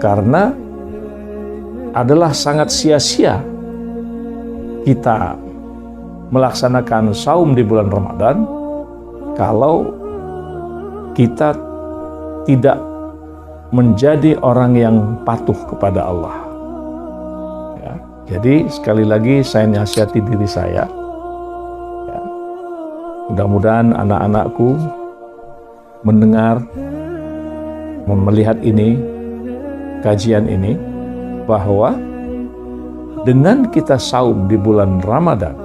Karena adalah sangat sia-sia kita melaksanakan saum di bulan Ramadan kalau kita tidak menjadi orang yang patuh kepada Allah. Ya, jadi sekali lagi saya nasihati diri saya. Ya, mudah-mudahan anak-anakku mendengar, melihat ini, kajian ini, bahwa dengan kita saum di bulan Ramadan,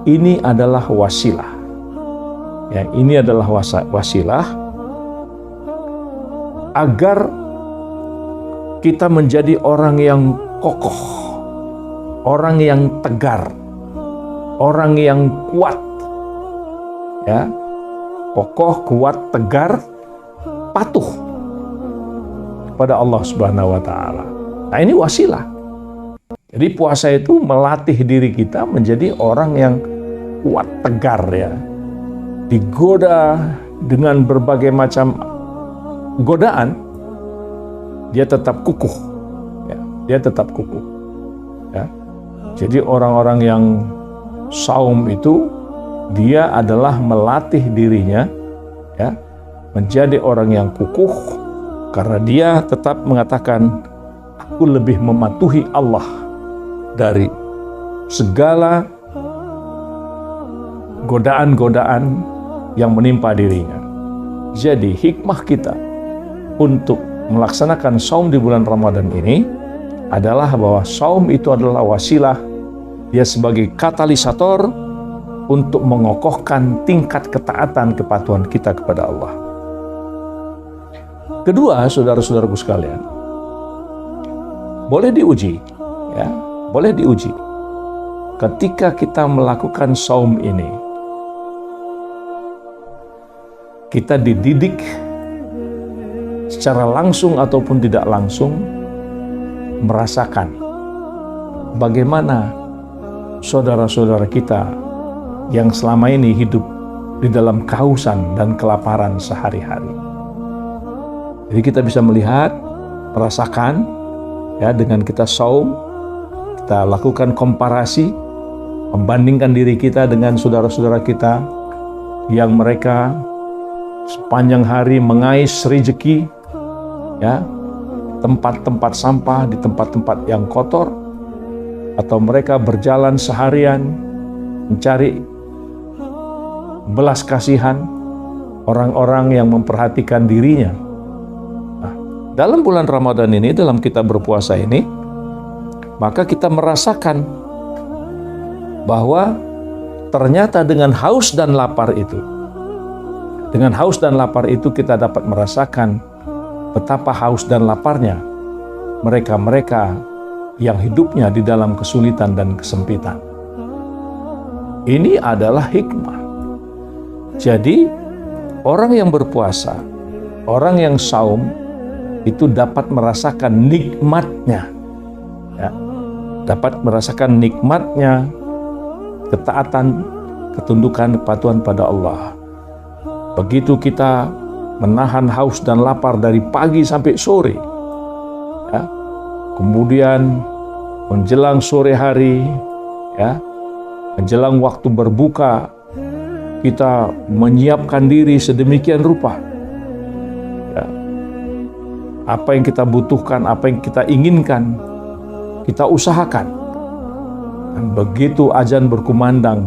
ini adalah wasilah. Ya, ini adalah wasilah agar kita menjadi orang yang kokoh, orang yang tegar, orang yang kuat. Ya, kokoh, kuat, tegar, patuh kepada Allah Subhanahu wa taala. Nah, ini wasilah. Jadi puasa itu melatih diri kita menjadi orang yang kuat, tegar, ya. Digoda dengan berbagai macam godaan, dia tetap kukuh. Ya, dia tetap kukuh. Ya. Jadi orang-orang yang saum itu dia adalah melatih dirinya, ya, menjadi orang yang kukuh, karena dia tetap mengatakan, aku lebih mematuhi Allah dari segala godaan-godaan yang menimpa dirinya. Jadi hikmah kita untuk melaksanakan saum di bulan Ramadan ini adalah bahwa saum itu adalah wasilah, dia sebagai katalisator untuk mengokohkan tingkat ketaatan kepatuhan kita kepada Allah. Kedua, saudara-saudaraku sekalian, boleh diuji, ya, boleh diuji. Ketika kita melakukan saum ini, kita dididik secara langsung ataupun tidak langsung merasakan bagaimana saudara-saudara kita yang selama ini hidup di dalam kehausan dan kelaparan sehari-hari. Jadi kita bisa melihat, merasakan, ya, dengan kita saum, kita lakukan komparasi, membandingkan diri kita dengan saudara-saudara kita yang mereka sepanjang hari mengais rezeki, ya, tempat-tempat sampah, di tempat-tempat yang kotor, atau mereka berjalan seharian mencari belas kasihan orang-orang yang memperhatikan dirinya. Nah, dalam bulan Ramadan ini, dalam kita berpuasa ini, maka kita merasakan bahwa ternyata dengan haus dan lapar itu, kita dapat merasakan betapa haus dan laparnya mereka-mereka yang hidupnya di dalam kesulitan dan kesempitan. Ini adalah hikmah. Jadi orang yang berpuasa, orang yang saum itu dapat merasakan nikmatnya, ya, dapat merasakan nikmatnya ketaatan, ketundukan, kepatuhan pada Allah. Begitu kita menahan haus dan lapar dari pagi sampai sore, ya, kemudian menjelang sore hari, ya, menjelang waktu berbuka, kita menyiapkan diri sedemikian rupa, ya, apa yang kita butuhkan, apa yang kita inginkan, kita usahakan. Dan begitu azan berkumandang,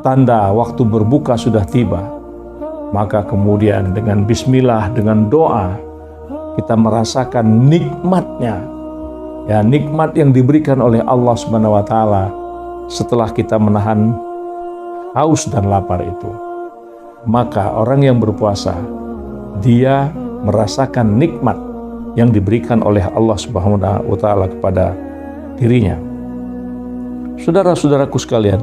tanda waktu berbuka sudah tiba, maka kemudian dengan bismillah, dengan doa, kita merasakan nikmatnya, ya, nikmat yang diberikan oleh Allah Subhanahu wa taala setelah kita menahan haus dan lapar itu. Maka orang yang berpuasa, dia merasakan nikmat yang diberikan oleh Allah Subhanahu wa taala kepada dirinya. Saudara-saudaraku sekalian,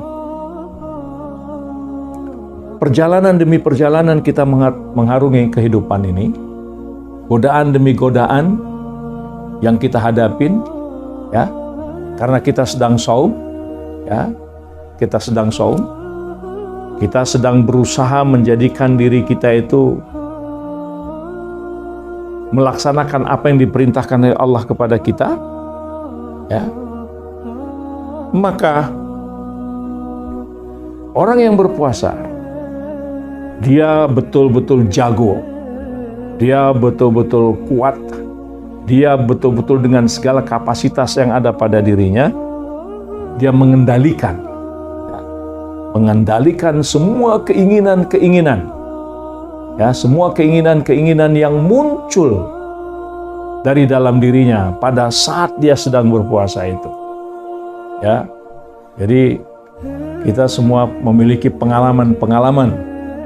perjalanan demi perjalanan kita mengharungi kehidupan ini, godaan demi godaan yang kita hadapin, ya, karena kita sedang saum, ya, kita sedang saum, kita sedang berusaha menjadikan diri kita itu melaksanakan apa yang diperintahkan oleh Allah kepada kita, ya, maka orang yang berpuasa, dia betul-betul jago, dia betul-betul kuat, dia betul-betul dengan segala kapasitas yang ada pada dirinya, dia mengendalikan semua keinginan-keinginan, ya, semua keinginan-keinginan yang muncul dari dalam dirinya pada saat dia sedang berpuasa itu. Ya, jadi kita semua memiliki pengalaman-pengalaman.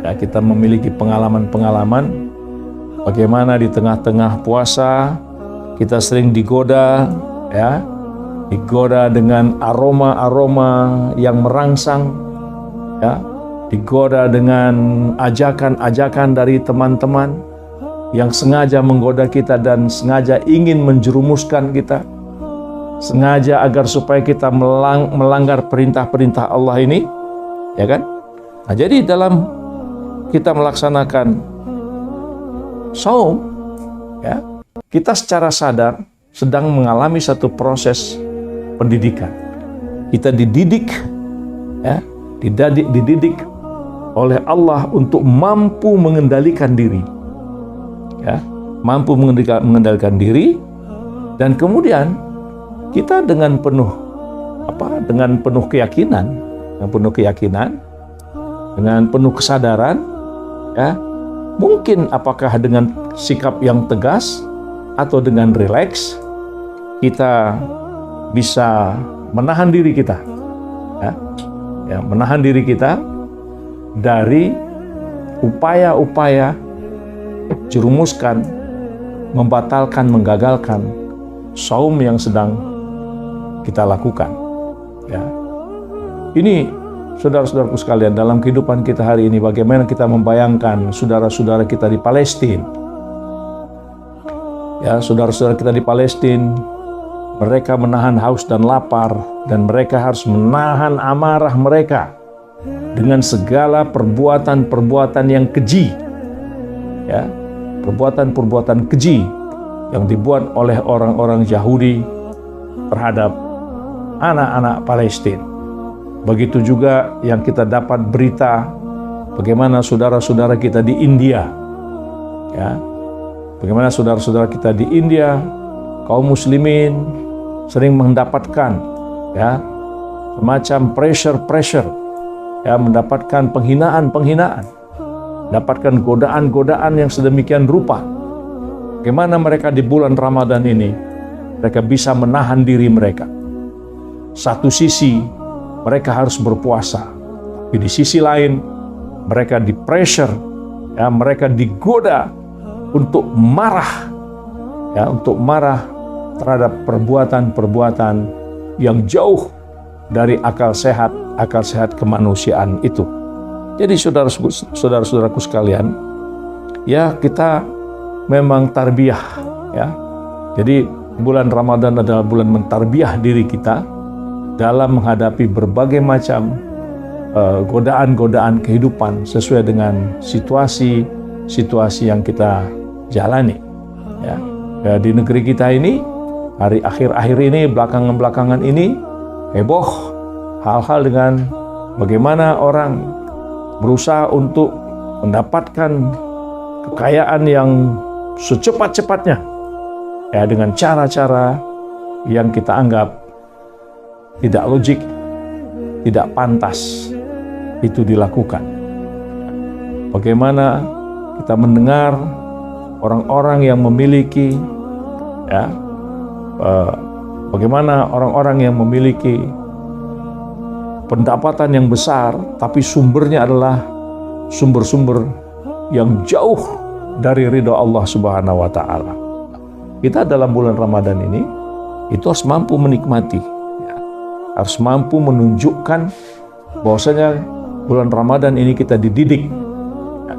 Ya, kita memiliki pengalaman-pengalaman bagaimana di tengah-tengah puasa kita sering digoda, ya, digoda dengan aroma-aroma yang merangsang, ya, digoda dengan ajakan-ajakan dari teman-teman yang sengaja menggoda kita dan sengaja ingin menjerumuskan kita, sengaja agar supaya kita melanggar perintah-perintah Allah ini, ya kan? Nah, jadi dalam kita melaksanakan saum, ya, kita secara sadar sedang mengalami satu proses pendidikan. Kita dididik, ya, dididik oleh Allah untuk mampu mengendalikan diri, ya, mampu mengendalikan diri, dan kemudian kita dengan penuh keyakinan, dengan penuh kesadaran, ya, mungkin apakah dengan sikap yang tegas atau dengan rileks, kita bisa menahan diri kita, ya, menahan diri kita dari upaya-upaya jerumuskan, membatalkan, menggagalkan saum yang sedang kita lakukan. Ya, ini saudara-saudaraku sekalian, dalam kehidupan kita hari ini, bagaimana kita membayangkan saudara-saudara kita di Palestina. Ya, saudara-saudara kita di Palestina, mereka menahan haus dan lapar, dan mereka harus menahan amarah mereka dengan segala perbuatan-perbuatan yang keji, ya, perbuatan-perbuatan keji yang dibuat oleh orang-orang Yahudi terhadap anak-anak Palestina. Begitu juga yang kita dapat berita bagaimana saudara-saudara kita di India, ya, bagaimana saudara-saudara kita di India, kaum muslimin sering mendapatkan, ya, semacam pressure, ya, mendapatkan penghinaan, mendapatkan godaan-godaan yang sedemikian rupa. Bagaimana mereka di bulan Ramadan ini, mereka bisa menahan diri mereka. Satu sisi mereka harus berpuasa, tapi di sisi lain mereka di pressure, ya, mereka digoda untuk marah, ya, untuk marah terhadap perbuatan-perbuatan yang jauh dari akal sehat kemanusiaan itu. Jadi saudara-saudaraku sekalian, ya, kita memang tarbiyah, ya. Jadi bulan Ramadan adalah bulan mentarbiyah diri kita dalam menghadapi berbagai macam godaan-godaan kehidupan sesuai dengan situasi yang kita jalani, ya. Di negeri kita ini, hari akhir-akhir ini, belakangan ini heboh hal-hal dengan bagaimana orang berusaha untuk mendapatkan kekayaan yang secepat-cepatnya, ya, dengan cara-cara yang kita anggap tidak logik, tidak pantas itu dilakukan. Bagaimana kita mendengar orang-orang yang memiliki, ya, bagaimana orang-orang yang memiliki pendapatan yang besar, tapi sumbernya adalah sumber-sumber yang jauh dari ridho Allah Subhanahu wa Ta'ala. Kita dalam bulan Ramadan ini itu harus mampu menikmati, ya, harus mampu menunjukkan bahwasanya bulan Ramadan ini kita dididik, ya,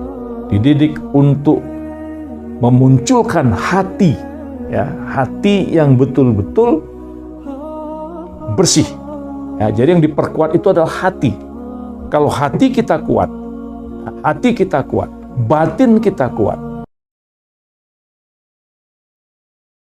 dididik untuk memunculkan hati, ya, hati yang betul-betul bersih. Ya, jadi yang diperkuat itu adalah hati. Kalau hati kita kuat, batin kita kuat,